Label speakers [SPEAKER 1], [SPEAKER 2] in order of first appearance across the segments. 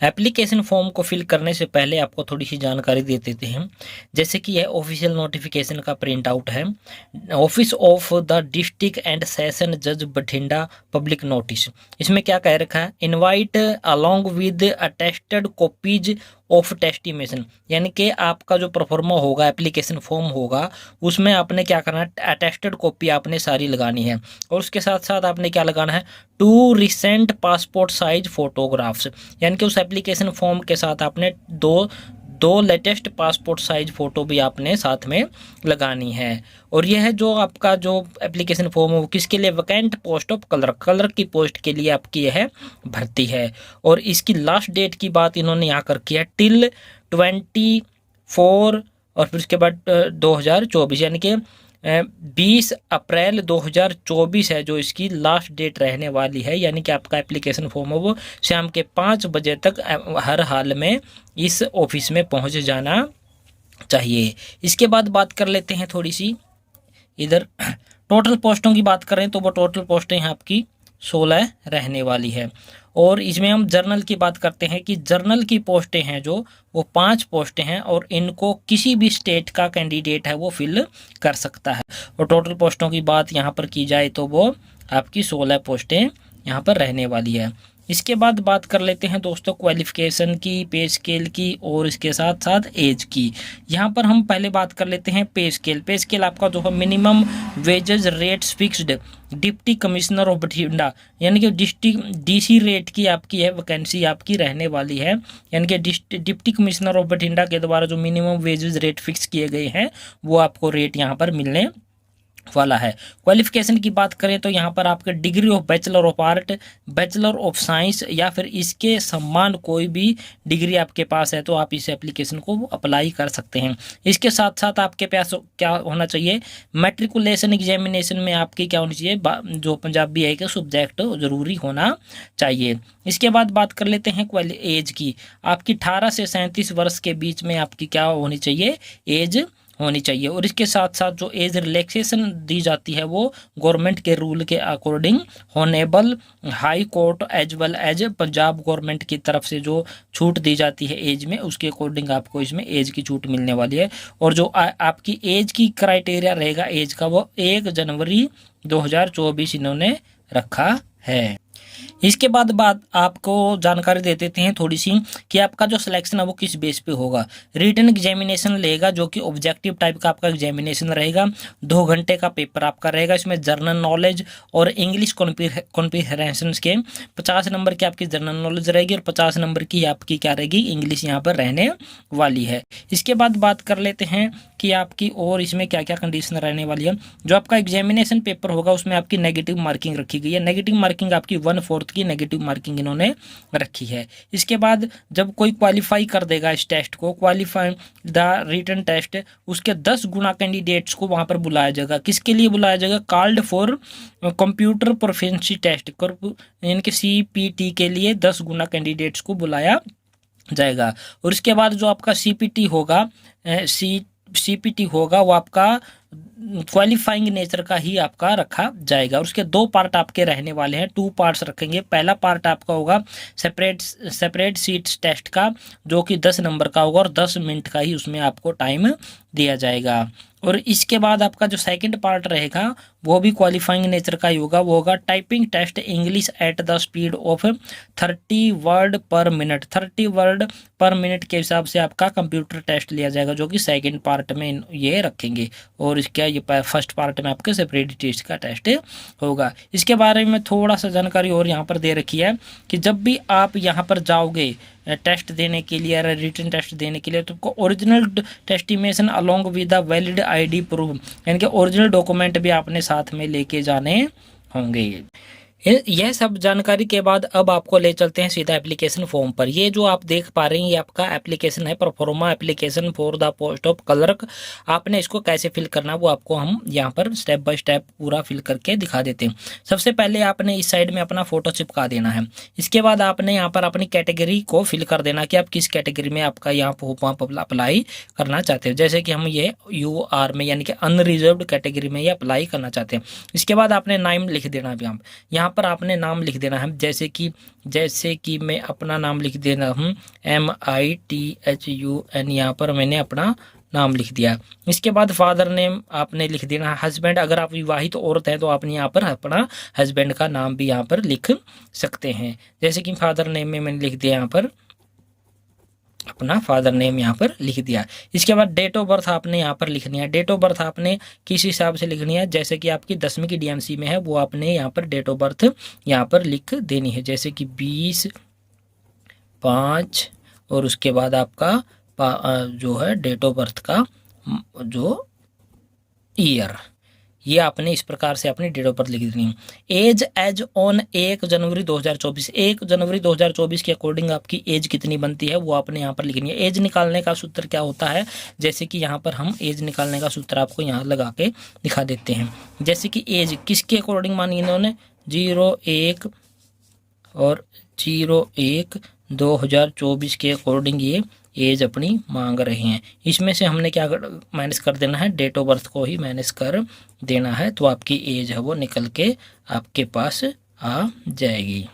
[SPEAKER 1] Application form को fill करने से पहले आपको थोड़ी सी जानकारी दे देते हैं। जैसे कि यह ऑफिशियल नोटिफिकेशन का प्रिंट आउट है। Office of the district and session जज बठिंडा पब्लिक नोटिस। इसमें क्या कह रखा है, invite along with attested copies of testimonials, यानी कि आपका जो परफॉर्मा होगा, एप्लीकेशन फॉर्म होगा, उसमें आपने क्या करना है, अटेस्टेड कॉपी आपने सारी लगानी है। और उसके साथ साथ आपने क्या लगाना है, 2 रिसेंट पासपोर्ट साइज फोटोग्राफ्स, यानी कि उस एप्लीकेशन फॉर्म के साथ आपने दो लेटेस्ट पासपोर्ट साइज फ़ोटो भी आपने साथ में लगानी है। और यह है जो आपका जो एप्लीकेशन फॉर्म है वो किसके लिए, वैकेंट पोस्ट ऑफ क्लर्क की पोस्ट के लिए आपकी यह भर्ती है। और इसकी लास्ट डेट की बात इन्होंने यहाँ कर किया टिल 24 और फिर उसके बाद 2024, यानी कि 20 अप्रैल 2024 है जो इसकी लास्ट डेट रहने वाली है। यानी कि आपका एप्लीकेशन फॉर्म है वो शाम के 5 बजे तक हर हाल में इस ऑफिस में पहुंच जाना चाहिए। इसके बाद बात कर लेते हैं थोड़ी सी इधर टोटल पोस्टों की बात करें तो वो टोटल पोस्टें हैं आपकी 16 रहने वाली है। और इसमें हम जर्नल की बात करते हैं कि जर्नल की पोस्टें हैं जो वो 5 पोस्टें हैं और इनको किसी भी स्टेट का कैंडिडेट है वो फिल कर सकता है। और टोटल पोस्टों की बात यहाँ पर की जाए तो वो आपकी 16 पोस्टें यहाँ पर रहने वाली है। इसके बाद बात कर लेते हैं दोस्तों क्वालिफिकेशन की, पे स्केल की और इसके साथ साथ एज की। यहाँ पर हम पहले बात कर लेते हैं पे स्केल। पे स्केल आपका जो है minimum wages rates fixed deputy commissioner of Bathinda, यानी कि डिस्ट्रिक्ट डीसी रेट की आपकी है वैकेंसी आपकी रहने वाली है। यानी कि डिप्टी कमिश्नर ऑफ बठिंडा के द्वारा जो मिनिमम वेजेस रेट फिक्स किए गए हैं वो आपको रेट यहाँ पर मिलने वाला है। क्वालिफिकेशन की बात करें तो यहाँ पर आपके degree of bachelor of art, bachelor of science या फिर इसके समान कोई भी डिग्री आपके पास है तो आप इस एप्लीकेशन को अप्लाई कर सकते हैं। इसके साथ साथ आपके पास क्या होना चाहिए, मैट्रिकुलेशन एग्जामिनेशन में आपकी क्या होनी चाहिए, जो पंजाबी है कि सब्जेक्ट जरूरी होना चाहिए। इसके बाद बात कर लेते हैं एज की। आपकी 18 से 37 वर्ष के बीच में आपकी क्या होनी चाहिए, एज होनी चाहिए। और इसके साथ साथ जो एज रिलैक्सेशन दी जाती है वो गवर्नमेंट के रूल के according honourable high court as well as Punjab government की तरफ से जो छूट दी जाती है एज में, उसके अकॉर्डिंग आपको इसमें एज की छूट मिलने वाली है। और जो आपकी एज की क्राइटेरिया रहेगा एज का वो 1 जनवरी 2024 इन्होंने रखा है। इसके बाद आपको जानकारी दे देते हैं थोड़ी सी कि आपका जो सिलेक्शन है वो किस बेस पे होगा। रिटन एग्जामिनेशन लेगा जो कि ऑब्जेक्टिव टाइप का आपका एग्जामिनेशन रहेगा। 2 घंटे का पेपर आपका रहेगा। इसमें जर्नल नॉलेज और इंग्लिश कॉम्प्रिहेंशन के 50 नंबर की आपकी जर्नल नॉलेज रहेगी और 50 नंबर की आपकी क्या रहेगी, इंग्लिश यहाँ पर रहने वाली है। इसके बाद बात कर लेते हैं कि आपकी और इसमें क्या क्या कंडीशन रहने वाली है। जो आपका एग्जामिनेशन पेपर होगा उसमें आपकी नेगेटिव मार्किंग रखी गई है। नेगेटिव मार्किंग आपकी 1/4 की नेगेटिव मार्किंग इन्होंने रखी है। इसके बाद जब कोई क्वालिफाई कर देगा इस टेस्ट को, क्वालिफाई द रिटन टेस्ट, उसके 10 गुना कैंडिडेट्स को वहां पर बुलाया जाएगा। किसके लिए बुलाया जाएगा, called for computer proficiency test, यानी कि CPT के लिए 10 गुना कैंडिडेट्स को बुलाया जाएगा। और इसके बाद जो आपका CPT होगा, CPT होगा वो आपका क्वालिफाइंग नेचर का ही आपका रखा जाएगा। और उसके 2 पार्ट आपके रहने वाले हैं, 2 पार्ट्स रखेंगे। पहला पार्ट आपका होगा सेपरेट सीट्स टेस्ट का जो कि 10 नंबर का होगा और 10 मिनट का ही उसमें आपको टाइम दिया जाएगा। और इसके बाद आपका जो सेकंड पार्ट रहेगा वो भी क्वालिफाइंग नेचर का ही होगा। वो होगा typing test English at the speed of 30 word per minute. 30 word per minute के हिसाब से आपका कंप्यूटर टेस्ट लिया जाएगा जो कि सेकंड पार्ट में ये रखेंगे। और इसका ये फर्स्ट पार्ट में आपके सेपरेट टेस्ट का टेस्ट होगा। इसके बारे में थोड़ा सा जानकारी और यहाँ पर दे रखी है कि जब भी आप यहाँ पर जाओगे टेस्ट देने के लिए, रिटन टेस्ट देने के लिए, तो आपको original testimonials along with the valid ID proof, यानी कि ओरिजिनल डॉक्यूमेंट भी आपने साथ में लेके जाने होंगे। यह सब जानकारी के बाद अब आपको ले चलते हैं सीधा एप्लीकेशन फॉर्म पर। ये जो आप देख पा रहे हैं ये आपका एप्लीकेशन है, pro forma application for the post of clerk. आपने इसको कैसे फिल करना वो आपको हम यहाँ पर स्टेप बाय स्टेप पूरा फिल करके दिखा देते हैं। सबसे पहले आपने इस साइड में अपना फोटो चिपका देना है। इसके बाद आपने यहाँ पर अपनी कैटेगरी को फिल कर देना कि आप किस कैटेगरी में आपका यहाँ पर अप्लाई करना चाहते हैं। जैसे कि हम ये UR में यानी कि अनरिजर्व्ड कैटेगरी में ये अप्लाई करना चाहते हैं। इसके बाद आपने नाम लिख देना। यहाँ पर आपने नाम लिख देना है, जैसे कि मैं अपना नाम लिख देना हूँ MITHUN, यहाँ पर मैंने अपना नाम लिख दिया। इसके बाद फादर नेम आपने लिख देना। हस्बैंड, अगर आप विवाहित औरत हैं तो आपने यहाँ पर अपना हस्बैंड का नाम भी यहाँ पर लिख सकते हैं। जैसे कि फादर नेम में मैंने लिख दिया, यहाँ पर अपना फादर नेम यहाँ पर लिख दिया। इसके बाद डेट ऑफ बर्थ आपने यहाँ पर लिखनी है। डेट ऑफ बर्थ आपने किस हिसाब से लिखनी है, जैसे कि आपकी 10वीं की DMC में है वो आपने यहाँ पर डेट ऑफ बर्थ यहाँ पर लिख देनी है। जैसे कि 20/5 और उसके बाद आपका जो है डेट ऑफ बर्थ का जो ईयर, ये आपने इस प्रकार से अपनी डेट ऑफ बर्थ लिख देनी है। एज ऑन 1 जनवरी 2024, 1 जनवरी 2024 के अकॉर्डिंग आपकी एज कितनी बनती है वो आपने यहाँ पर लिखनी है। एज निकालने का सूत्र क्या होता है, जैसे कि यहाँ पर हम एज निकालने का सूत्र आपको यहाँ लगा के दिखा देते हैं। जैसे कि एज किसके अकॉर्डिंग मानी इन्होंने, 01 और 01/2024 के अकॉर्डिंग ये एज अपनी मांग रहे हैं। इसमें से हमने क्या माइनस कर देना है, डेट ऑफ बर्थ को ही माइनस कर देना है, तो आपकी एज है वो निकल के आपके पास आ जाएगी।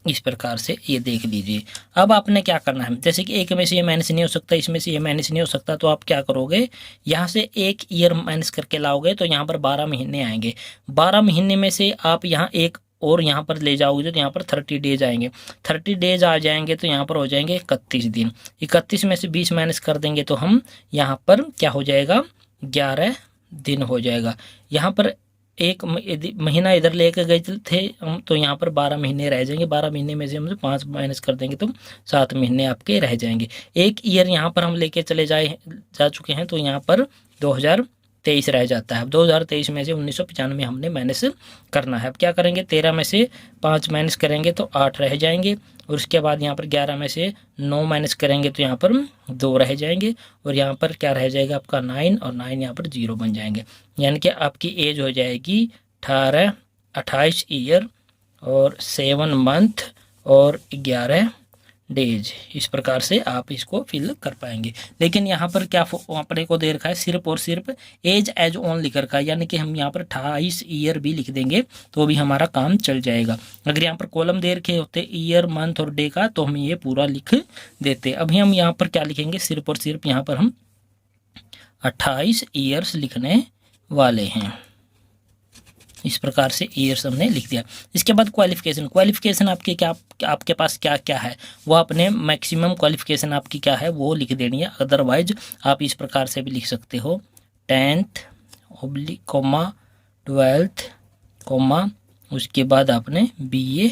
[SPEAKER 1] इस प्रकार से ये देख लीजिए। अब आपने क्या करना है, जैसे कि एक में से ये माइनस नहीं हो सकता, इसमें से ये माइनस नहीं हो सकता, तो आप क्या करोगे, यहाँ से एक ईयर माइनस करके लाओगे तो यहाँ पर 12 महीने आएंगे। 12 महीने में से आप यहाँ एक और यहाँ पर ले जाओगे तो यहाँ पर 30 डेज आएंगे। 30 डेज आ जाएंगे तो यहाँ पर हो जाएंगे 31 दिन। 31 में से 20 माइनस कर देंगे तो हम यहाँ पर क्या हो जाएगा, 11 दिन हो जाएगा। यहाँ पर एक महीना इधर लेके गए थे हम, तो यहाँ पर 12 महीने रह जाएंगे। 12 महीने में से हम 5 माइनस कर देंगे तो 7 महीने आपके रह जाएंगे। एक ईयर यहाँ पर हम लेके चले जा चुके हैं, तो यहाँ पर 2023 रह जाता है। अब 2023 में से 1995 हमने माइनस करना है। अब क्या करेंगे, 13 में से 5 माइनस करेंगे तो 8 रह जाएंगे, और उसके बाद यहाँ पर 11 में से 9 माइनस करेंगे तो यहाँ पर 2 रह जाएंगे, और यहाँ पर क्या रह जाएगा आपका 9, और 9 यहाँ पर 0 बन जाएंगे। यानी कि आपकी एज हो जाएगी 28 ईयर और 7 मंथ और 11 डेज। इस प्रकार से आप इसको फिल कर पाएंगे। लेकिन यहाँ पर क्या अपने को दे रखा है, सिर्फ और सिर्फ एज ऑन लिख रखा है, यानी कि हम यहाँ पर 28 ईयर भी लिख देंगे तो भी हमारा काम चल जाएगा। अगर यहाँ पर कॉलम दे रखे होते ईयर, मंथ और डे का, तो हम ये पूरा लिख देते। अभी हम यहाँ पर क्या लिखेंगे, सिर्फ और सिर्फ यहाँ पर हम 28 ईयर्स लिखने वाले हैं। इस प्रकार से ईयर्स हमने लिख दिया। इसके बाद क्वालिफिकेशन आपके पास क्या क्या है, वो अपने मैक्सिमम क्वालिफिकेशन आपकी क्या है वो लिख देनी है। अदरवाइज आप इस प्रकार से भी लिख सकते हो, 10th (, 12th, उसके बाद आपने BA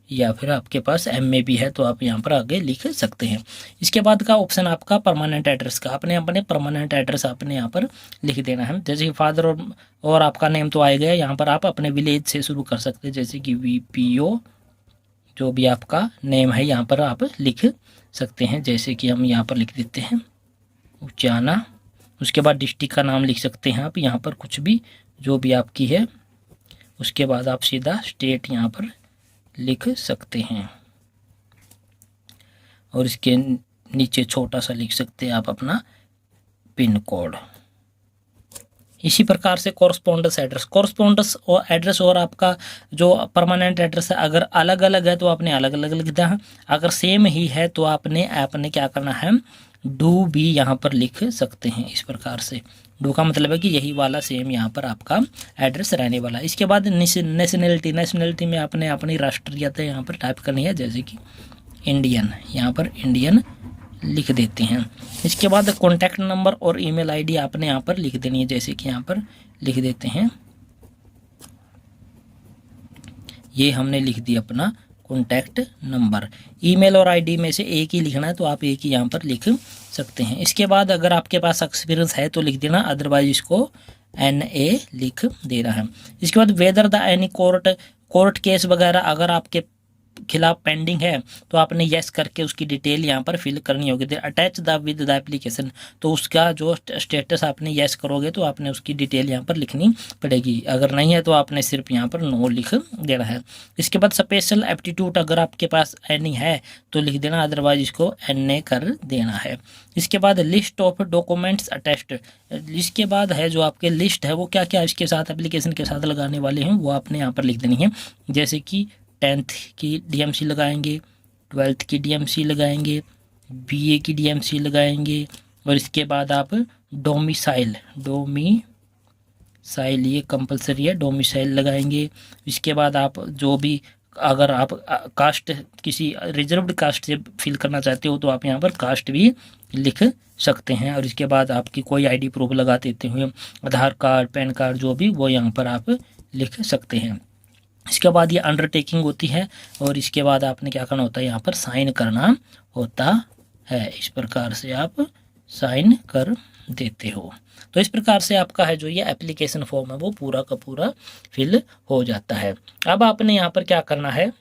[SPEAKER 1] या फिर आपके पास MA भी है तो आप यहाँ पर आगे लिख सकते हैं। इसके बाद का ऑप्शन आपका परमानेंट एड्रेस का, आपने अपने परमानेंट एड्रेस आपने यहाँ पर लिख देना है। जैसे कि फादर और आपका नेम तो आ गया, यहाँ पर आप अपने विलेज से शुरू कर सकते हैं, जैसे कि VPO जो भी आपका नेम है यहाँ पर आप लिख सकते हैं। जैसे कि हम यहाँ पर लिख देते हैं उचाना। उसके बाद डिस्ट्रिक्ट का नाम लिख सकते हैं आप यहाँ पर, कुछ भी जो भी आपकी है। उसके बाद आप सीधा स्टेट यहाँ पर लिख सकते हैं, और इसके नीचे छोटा सा लिख सकते हैं आप अपना पिन कोड। इसी प्रकार से कॉरस्पॉन्डेंस एड्रेस और आपका जो परमानेंट एड्रेस है, अगर अलग अलग है तो आपने अलग अलग लिख देना है। अगर सेम ही है तो आपने क्या करना है, डू भी यहाँ पर लिख सकते हैं। इस प्रकार से डू का मतलब है कि यही वाला सेम यहाँ पर आपका एड्रेस रहने वाला है। इसके बाद नेशनलिटी में आपने अपनी राष्ट्रीयता यहाँ पर टाइप करनी है, जैसे कि इंडियन, यहाँ पर इंडियन लिख देते हैं। इसके बाद कॉन्टैक्ट नंबर और ईमेल आईडी आपने यहाँ पर लिख देनी है, जैसे कि यहाँ पर लिख देते हैं, ये हमने लिख दिया अपना कॉन्टैक्ट नंबर। ईमेल और आईडी में से एक ही लिखना है तो आप एक ही यहाँ पर लिख सकते हैं। इसके बाद अगर आपके पास एक्सपीरियंस है तो लिख देना, अदरवाइज इसको NA लिख देना है। इसके बाद whether the any court case वगैरह अगर आपके खिलाफ पेंडिंग है तो आपने यस करके उसकी डिटेल यहाँ पर फिल करनी होगी। Attach the with the application, तो उसका जो स्टेटस आपने यस करोगे तो आपने उसकी डिटेल यहाँ पर लिखनी पड़ेगी। अगर नहीं है तो आपने सिर्फ यहाँ पर नो लिख देना है। इसके बाद स्पेशल एप्टीट्यूड अगर आपके पास एनी है तो लिख देना, अदरवाइज इसको एन कर देना है। इसके बाद लिस्ट ऑफ डॉक्यूमेंट्स अटैच्ड, इसके बाद है जो आपके लिस्ट है वो क्या क्या इसके साथ एप्लीकेशन के साथ लगाने वाले हैं वो आपने यहाँ पर लिख देनी है। जैसे कि 10th की डीएमसी लगाएंगे, 12th की डीएमसी लगाएंगे, बीए की डीएमसी लगाएंगे, और इसके बाद आप डोमिसाइल ये कंपलसरी है, डोमिसाइल लगाएंगे। इसके बाद आप जो भी अगर आप कास्ट किसी रिजर्व्ड कास्ट से फिल करना चाहते हो तो आप यहाँ पर कास्ट भी लिख सकते हैं। और इसके बाद आपकी कोई आईडी प्रूफ लगा देते हुए आधार कार्ड, पैन कार्ड जो भी वो यहाँ पर आप लिख सकते हैं। इसके बाद ये अंडरटेकिंग होती है और इसके बाद आपने क्या करना होता है, यहाँ पर साइन करना होता है। इस प्रकार से आप साइन कर देते हो। तो इस प्रकार से आपका है जो ये एप्लीकेशन फॉर्म है वो पूरा का पूरा फिल हो जाता है। अब आपने यहाँ पर क्या करना है,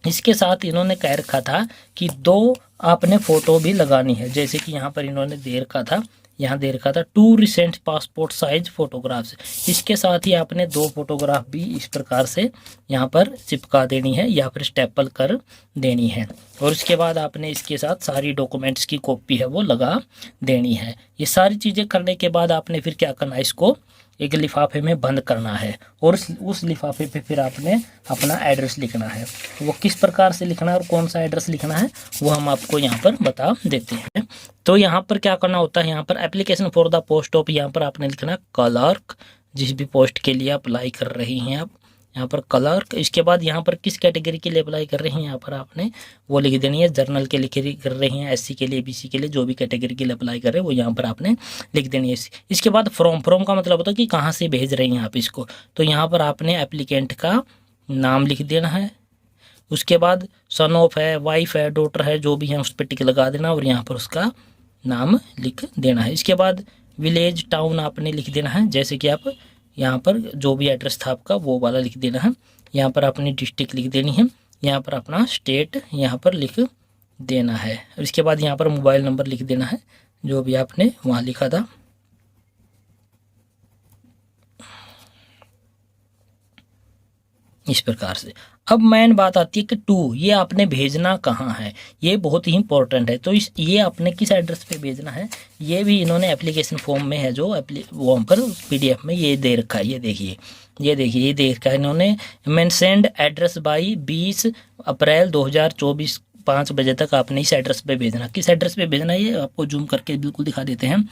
[SPEAKER 1] इसके साथ इन्होंने कह रखा था कि 2 आपने फ़ोटो भी लगानी है। जैसे कि यहाँ पर इन्होंने दे रखा था, यहाँ दे रखा था 2 रिसेंट पासपोर्ट साइज फ़ोटोग्राफ्स। इसके साथ ही आपने 2 फोटोग्राफ भी इस प्रकार से यहाँ पर चिपका देनी है या फिर स्टेपल कर देनी है। और इसके बाद आपने इसके साथ सारी डॉक्यूमेंट्स की कॉपी है वो लगा देनी है। ये सारी चीज़ें करने के बाद आपने फिर क्या करना है, इसको एक लिफाफे में बंद करना है और उस लिफाफे पे फिर आपने अपना एड्रेस लिखना है। वो किस प्रकार से लिखना है और कौन सा एड्रेस लिखना है वो हम आपको यहाँ पर बता देते हैं। तो यहाँ पर क्या करना होता है, यहाँ पर application for the post of, यहाँ पर आपने लिखना क्लर्क, जिस भी पोस्ट के लिए अप्लाई कर रही हैं आप, यहाँ पर क्लर्क। इसके बाद यहाँ पर किस कैटेगरी के लिए अप्लाई कर रही हैं यहाँ पर आपने वो लिख देनी है। जर्नल के लिए कर रही हैं, एससी के लिए, बीसी के लिए, जो भी कैटेगरी के लिए अप्लाई कर रहे हैं वो यहाँ पर आपने लिख देनी है। इसके बाद फ्रॉम का मतलब होता है कि कहाँ से भेज रही हैं आप इसको, तो यहाँ पर आपने एप्लीकेंट का नाम लिख देना है। उसके बाद सन ऑफ है, वाइफ है, डॉटर है, जो भी है उस पर टिक लगा देना और यहाँ पर उसका नाम लिख देना है। इसके बाद विलेज, टाउन आपने लिख देना है। जैसे कि आप यहाँ पर जो भी एड्रेस था आपका वो वाला लिख देना है। यहाँ पर अपनी डिस्ट्रिक्ट लिख देनी है, यहाँ पर अपना स्टेट यहाँ पर लिख देना है। और इसके बाद यहाँ पर मोबाइल नंबर लिख देना है जो भी आपने वहाँ लिखा था। इस प्रकार से अब मेन बात आती है कि 2 ये आपने भेजना कहाँ है, ये बहुत ही इंपॉर्टेंट है। तो ये आपने किस एड्रेस पे भेजना है ये भी इन्होंने एप्लीकेशन फॉर्म में है जो वहाँ पर PDF में ये दे रखा है। ये देखिए ये दे रखा है इन्होंने, मैन सेंड एड्रेस बाई 20 अप्रैल 2024 5 बजे तक आपने इस एड्रेस पे भेजना। किस एड्रेस पे भेजना है ये आपको जूम करके बिल्कुल दिखा देते हैं।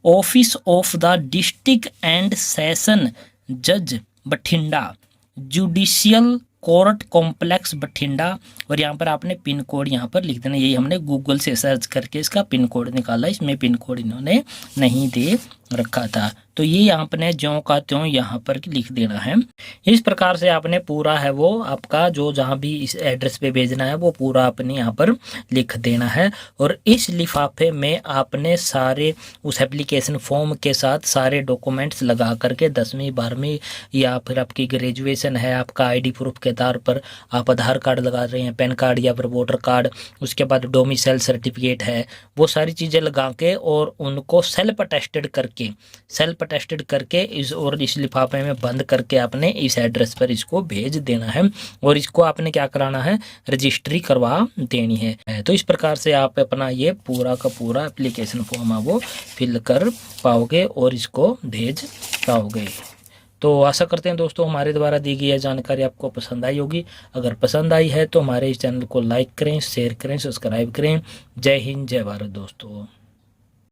[SPEAKER 1] Office of the district and session जज Bathinda, judicial court complex Bathinda. और यहाँ पर आपने पिन कोड यहाँ पर लिख देना। यही हमने गूगल से सर्च करके इसका पिन कोड निकाला, इसमें पिन कोड इन्होंने नहीं दे रखा था, तो ये आपने ज्यों का त्यों यहाँ पर लिख देना है। इस प्रकार से आपने पूरा है वो आपका जो जहाँ भी इस एड्रेस पे भेजना है वो पूरा आपने यहाँ पर लिख देना है। और इस लिफाफे में आपने सारे उस एप्लीकेशन फॉर्म के साथ सारे डॉक्यूमेंट्स लगा करके 10वीं 12वीं या फिर आपकी ग्रेजुएशन है, आपका आईडी प्रूफ के आधार पर आप आधार कार्ड लगा रहे हैं, पैन कार्ड या फिर वोटर कार्ड, उसके बाद डोमिसाइल सर्टिफिकेट है, वो सारी चीज़ें लगा के और उनको सेल्फ अटेस्टेड करके इस लिफाफे में बंद करके आपने इस एड्रेस पर इसको भेज देना है। और इसको आपने क्या कराना है, रजिस्ट्री करवा देनी है। तो इस प्रकार से आप अपना ये पूरा का पूरा एप्लीकेशन फॉर्म है वो फिल कर पाओगे और इसको भेज पाओगे। तो आशा करते हैं दोस्तों हमारे द्वारा दी गई जानकारी आपको पसंद आई होगी। अगर पसंद आई है तो हमारे इस चैनल को लाइक करें, शेयर करें, सब्सक्राइब करें। जय हिंद, जय भारत दोस्तों।